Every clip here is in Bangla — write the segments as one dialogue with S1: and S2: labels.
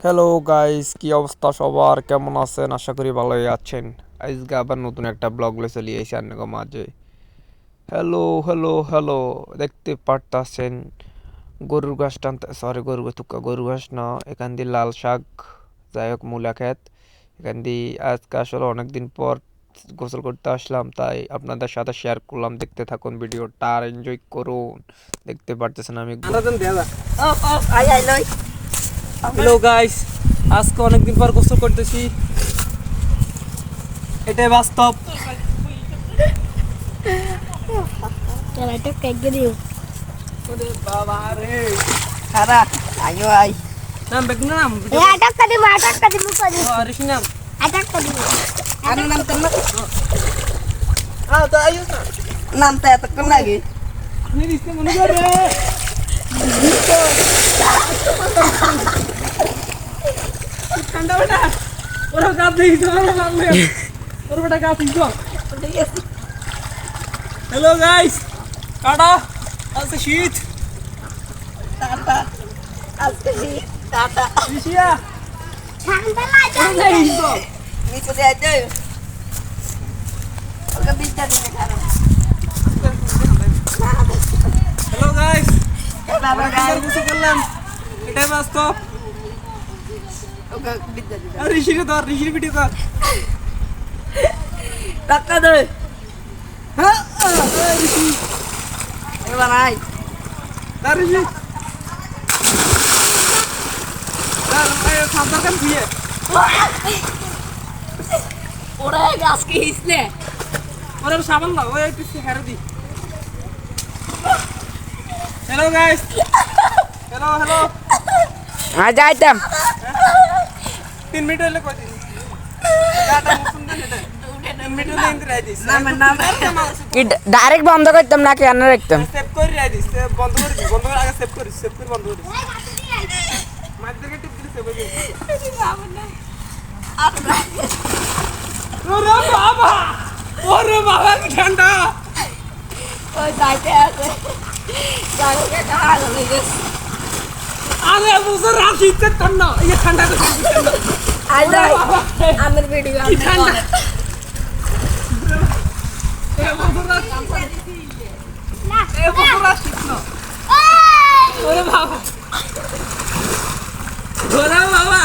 S1: হ্যালো গাইস, কি অবস্থা সবার? কেমন আছেন? আশা করি ভালোই আছেন। আজকে আবার নতুন একটা ব্লগ লয়ে চলে এসেছি আপনাদের মাঝে। হ্যালো হ্যালো হ্যালো, দেখতে পারতাছেন গরুর ঘাস টানতে, সরি গরুর ঘাস না, এখান দিয়ে লাল শাক, যাই হোক মূলা ক্ষেত। এখান দিয়ে আজকে আসলে অনেকদিন পর গোসল করতে আসলাম, তাই আপনাদের সাথে শেয়ার করলাম। দেখতে থাকুন ভিডিওটা আর এনজয় করুন। দেখতে পারতেছেন আমি
S2: হ্যালো গাইস, আজকে অনেকদিন পর গোসল করতেছি, এটাই বাস্তব। ওরে বাবা রে,
S3: খারাপ আয়ো আই
S2: নাম বেগুন নাম
S3: আটাক কাদি মুকরি
S2: ঋষি নাম
S3: আটাক কাদি আনো নাম তো
S2: তো আয়ো
S3: নাম তো এত কোন লাগে
S2: নিরিস্তে মনে করে ঠান্ডা বেটা, ওরা গাছ দেখি তো লাগলে ওর বেটা গাছ দিছো। হ্যালো গাইস, কাটা আজকে শীত।
S3: টাটা আজকে টাটা
S2: ঋষিয়া
S3: ঠান্ডা লাগে নিচে দেয় দে ওকে বিদ্যা দিতে খারাপ
S2: হ্যালো গাইস,
S3: বাবা গায়
S2: গোসল করলাম, এটাই বাস্তব।
S3: ওকে বিদ্যা দিতে
S2: ঋষির ভিডিও কর।
S3: টাকা দে হ্যাঁ
S2: ঋষি
S3: এবার আই
S2: তার ঋষি তার খাবার কাম দিয়ে
S3: ওরে আজকে হিসলে
S2: ওরে সাবান না, ওই একটু হেরে দি। হ্যালো গাইস, হ্যালো হ্যালো,
S3: যাইতাম
S2: 3 মিনিট হলে কই দিন গাটা মুছুন দেন, এটা 3 মিনিট হলে ইনতে রাই দিস।
S3: নাম
S4: ডাইরেক্ট বন্ধ করতাম না কেন রাখতাম
S2: সেভ করে রাই দিস, বন্ধ করে আগে সেভ করে বন্ধ করে মাঝে টিপ দিলে সেভ হয়ে যাবে। ওরে বাবা কি ঠান্ডা,
S3: ওই যাইতে আছে যাইতে কাল হয়ে গেছে
S2: আগে বুঝে রাখি ঠান্ডা, এই ঠান্ডা তো ঠান্ডা।
S3: আই যাই আমার ভিডিও
S2: কি ঠান্ডা, এ বন্ধুরা শীত না। ওরে বাবা, ওরে বাবা,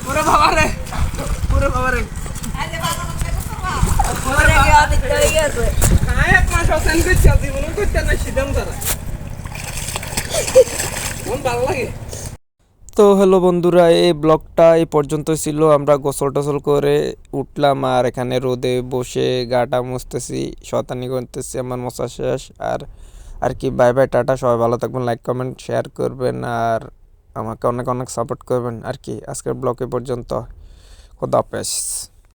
S2: ওরে বাবা রে, ওরে বাবা রে,
S3: ওরে গিয়া দিতে হয়ে গেছে
S2: এক মাস অসেন করছি আজ জীবন করতে না শীতম তারা মন ভালো লাগে।
S1: তো হ্যালো বন্ধুরা, এই ব্লগটা এই পর্যন্ত ছিল। আমরা গোসল টোসল করে উঠলাম আর এখানে রোদে বসে গাটা মুছতেছি, শয়তানি করতেছি। আমার মশা শেষ। আর কি, বাই বাই, টাটা। সবাই ভালো থাকবেন, লাইক কমেন্ট শেয়ার করবেন আর আমাকে অনেক অনেক সাপোর্ট করবেন। আর কি, আজকের ব্লগ এ পর্যন্ত। খোদা হাফেজ।